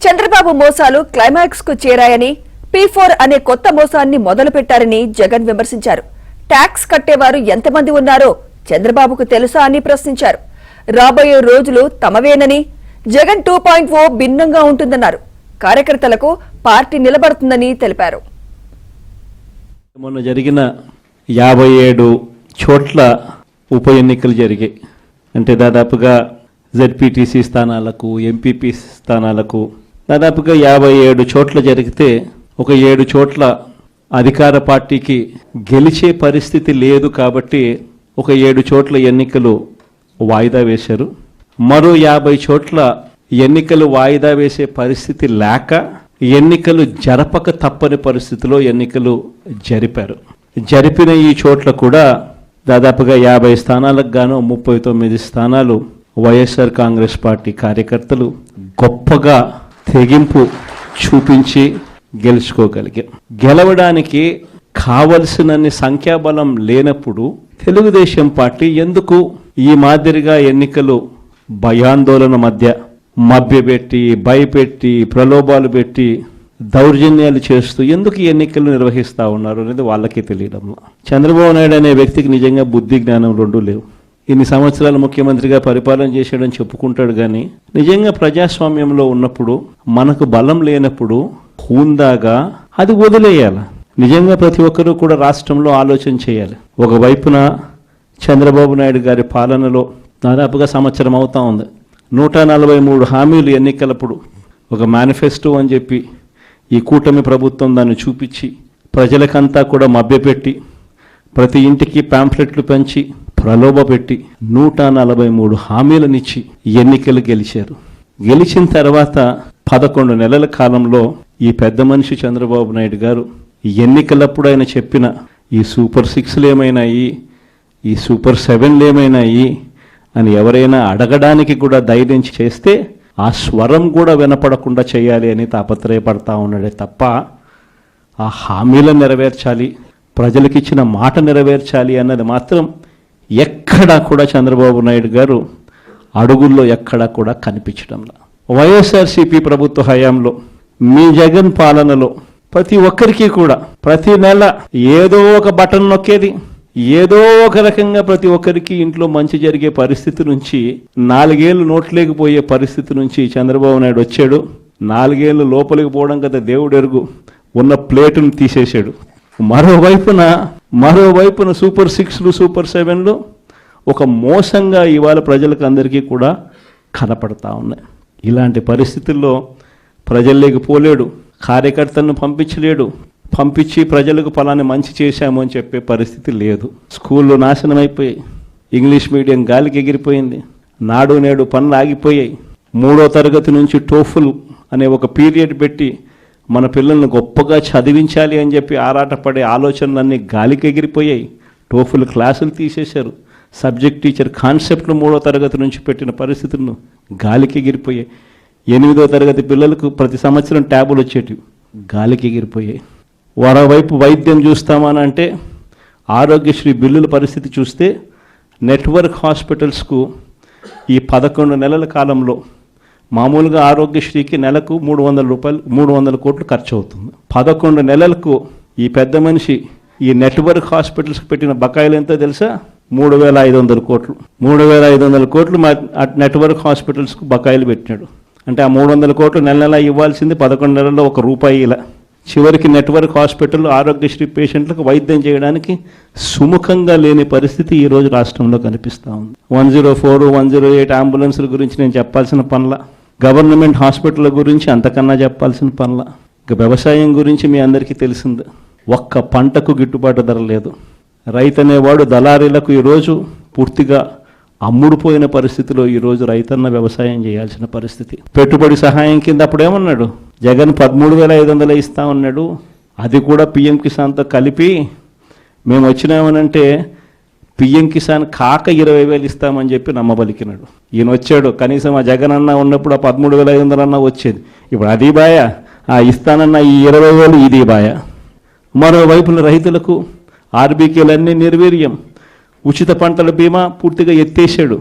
చంద్రబాబు మోసాలు క్లైమాక్స్ కు చేరాయని P4 అనే కొత్త మోసాన్ని మొదలుపెట్టారని జగన్ విమర్శించారు. ట్యాక్స్ కట్టేవారు ఎంతమంది ఉన్నారో చంద్రబాబుకు తెలుసా అని ప్రశ్నించారు. రాబోయే రోజులు తమవేనని, జగన్ 2.0 భిన్నంగా ఉంటుందన్నారు. కార్యకర్తలకు పార్టీ నిలబడుతుందని తెలిపారు. మొన్న జరిగిన 57 చోట్ల ఉప ఎన్నికలు జరిగాయి. అంటే దాదాపుగా ZPTC స్థానాలకు, MPP స్థానాలకు దాదాపుగా 57 చోట్ల జరిగితే ఒక 7 చోట్ల అధికార పార్టీకి గెలిచే పరిస్థితి లేదు కాబట్టి ఒక 7 చోట్ల ఎన్నికలు వాయిదా వేశారు. మరో 50 చోట్ల ఎన్నికలు వాయిదా వేసే పరిస్థితి లేక ఎన్నికలు జరపక తప్పని పరిస్థితిలో ఎన్నికలు జరిపారు. జరిపిన ఈ చోట్ల కూడా దాదాపుగా 50 స్థానాలకు గాను 39 స్థానాలు వైఎస్ఆర్ కాంగ్రెస్ పార్టీ కార్యకర్తలు గొప్పగా తెగింపు చూపించి గెలుచుకోగలిగారు. గెలవడానికి కావలసినన్ని సంఖ్యాబలం లేనప్పుడు తెలుగుదేశం పార్టీ ఎందుకు ఈ మాదిరిగా ఎన్నికలు భయాందోళన మధ్య మభ్యపెట్టి, భయపెట్టి, ప్రలోభాలు పెట్టి, దౌర్జన్యాలు చేస్తూ ఎందుకు ఎన్నికలు నిర్వహిస్తూ ఉన్నారు అనేది వాళ్ళకే తెలియడం. చంద్రబాబు నాయుడు అనే వ్యక్తికి నిజంగా బుద్ధి జ్ఞానం రెండూ లేవు. ఇన్ని సంవత్సరాలు ముఖ్యమంత్రిగా పరిపాలన చేశాడని చెప్పుకుంటాడు కానీ నిజంగా ప్రజాస్వామ్యంలో ఉన్నప్పుడు మనకు బలం లేనప్పుడు హూందాగా అది వదిలేయాలి. నిజంగా ప్రతి ఒక్కరూ కూడా రాష్ట్రంలో ఆలోచన చేయాలి. ఒకవైపున చంద్రబాబు నాయుడు గారి పాలనలో దాదాపుగా సంవత్సరం అవుతా ఉంది. 143 హామీలు ఎన్నికలప్పుడు ఒక మేనిఫెస్టో అని చెప్పి ఈ కూటమి ప్రభుత్వం దాన్ని చూపించి ప్రజలకంతా కూడా మభ్యపెట్టి ప్రతి ఇంటికి పాంఫ్లెట్లు పెంచి ప్రలోభపెట్టి 143 హామీలనిచ్చి ఎన్నికలు గెలిచారు. గెలిచిన తర్వాత 11 నెలల కాలంలో ఈ పెద్ద మనిషి చంద్రబాబు నాయుడు గారు ఎన్నికలప్పుడు ఆయన చెప్పిన ఈ సూపర్ 6లు ఏమైనాయి, ఈ సూపర్ 7లు ఏమైనాయి అని ఎవరైనా అడగడానికి కూడా ధైర్యం చేస్తే ఆ స్వరం కూడా వినపడకుండా చేయాలి అని తాపత్రయపడతా ఉన్నాడే తప్ప ఆ హామీలను నెరవేర్చాలి, ప్రజలకిచ్చిన మాట నెరవేర్చాలి అన్నది మాత్రం ఎక్కడా కూడా చంద్రబాబు నాయుడు గారు అడుగుల్లో ఎక్కడా కూడా కనిపించడంలా. వైఎస్ఆర్సీపీ ప్రభుత్వ హయాంలో మీ జగన్ పాలనలో ప్రతి ఒక్కరికి కూడా ప్రతి నెల ఏదో ఒక బటన్ నొక్కేది, ఏదో ఒక రకంగా ప్రతి ఒక్కరికి ఇంట్లో మంచి జరిగే పరిస్థితి నుంచి 4 ఏళ్ళు నోట్లేకపోయే పరిస్థితి నుంచి చంద్రబాబు నాయుడు వచ్చాడు. 4 ఏళ్ళు లోపలికి పోవడం కదా దేవుడు ఎరుగు, ఉన్న ప్లేటును తీసేశాడు. మరోవైపున సూపర్ 6లు, సూపర్ 7లు ఒక మోసంగా ఇవాళ ప్రజలకు అందరికీ కూడా కనపడతా ఉన్నాయి. ఇలాంటి పరిస్థితుల్లో ప్రజల్లోకి పోలేడు, కార్యకర్తలను పంపించలేడు, పంపించి ప్రజలకు ఫలాన్ని మంచి చేశాము అని చెప్పే పరిస్థితి లేదు. స్కూళ్ళు నాశనం అయిపోయాయి, ఇంగ్లీష్ మీడియం గాలికి ఎగిరిపోయింది, నాడు నేడు పనులు ఆగిపోయాయి. 3వ తరగతి నుంచి టోఫుల్ అనే ఒక పీరియడ్ పెట్టి మన పిల్లల్ని గొప్పగా చదివించాలి అని చెప్పి ఆరాటపడే ఆలోచనలన్నీ గాలికి ఎగిరిపోయాయి. టోఫుల్ క్లాసులు తీసేశారు. సబ్జెక్ట్ టీచర్ కాన్సెప్ట్లు 3వ తరగతి నుంచి పెట్టిన పరిస్థితులను గాలికి ఎగిరిపోయాయి. 8వ తరగతి పిల్లలకు ప్రతి సంవత్సరం ట్యాబులు వచ్చేటివి గాలికి ఎగిరిపోయాయి. మరోవైపు వైద్యం చూస్తామనంటే ఆరోగ్యశ్రీ బిల్లుల పరిస్థితి చూస్తే నెట్వర్క్ హాస్పిటల్స్కు ఈ 11 నెలల కాలంలో మామూలుగా ఆరోగ్యశ్రీకి నెలకు 300 కోట్లు ఖర్చు అవుతుంది. 11 నెలలకు ఈ పెద్ద మనిషి ఈ నెట్వర్క్ హాస్పిటల్స్కి పెట్టిన బకాయిలు ఎంతో తెలుసా? 3,500 కోట్లు. 3,500 కోట్లు నెట్వర్క్ హాస్పిటల్స్కు బకాయిలు పెట్టినాడు. అంటే ఆ 300 కోట్లు నెల ఇవ్వాల్సింది 11 నెలల్లో ₹1 ఇలా. చివరికి నెట్వర్క్ హాస్పిటల్ ఆరోగ్యశ్రీ పేషెంట్లకు వైద్యం చేయడానికి సుముఖంగా లేని పరిస్థితి ఈరోజు రాష్ట్రంలో కనిపిస్తూ ఉంది. 104, 108 అంబులెన్సుల గురించి నేను చెప్పాల్సిన పనుల, గవర్నమెంట్ హాస్పిటల్ గురించి అంతకన్నా చెప్పాల్సిన పనుల, ఇక వ్యవసాయం గురించి మీ అందరికీ తెలిసింది. ఒక్క పంటకు గిట్టుబాటు ధర లేదు. రైతు అనేవాడు దళారీలకు ఈరోజు పూర్తిగా అమ్ముడుపోయిన పరిస్థితిలో ఈరోజు రైతన్న వ్యవసాయం చేయాల్సిన పరిస్థితి. పెట్టుబడి సహాయం కింద అప్పుడేమన్నాడు జగన్ 13,500 ఇస్తా ఉన్నాడు. అది కూడా PM కిసాన్తో కలిపి మేము వచ్చినామనంటే PM కిసాన్ కాక 20,000 ఇస్తామని చెప్పి నమ్మబలికినాడు. ఈయన వచ్చాడు, కనీసం ఆ జగన్ అన్న ఉన్నప్పుడు ఆ 13,500 అన్న వచ్చేది. ఇప్పుడు అది బాయ, ఆ ఇస్తానన్న ఈ 20,000 ఇది బాయ. మరోవైపున రైతులకు RBKలన్నీ నిర్వీర్యం, ఉచిత పంటల బీమా పూర్తిగా ఎత్తేసాడు.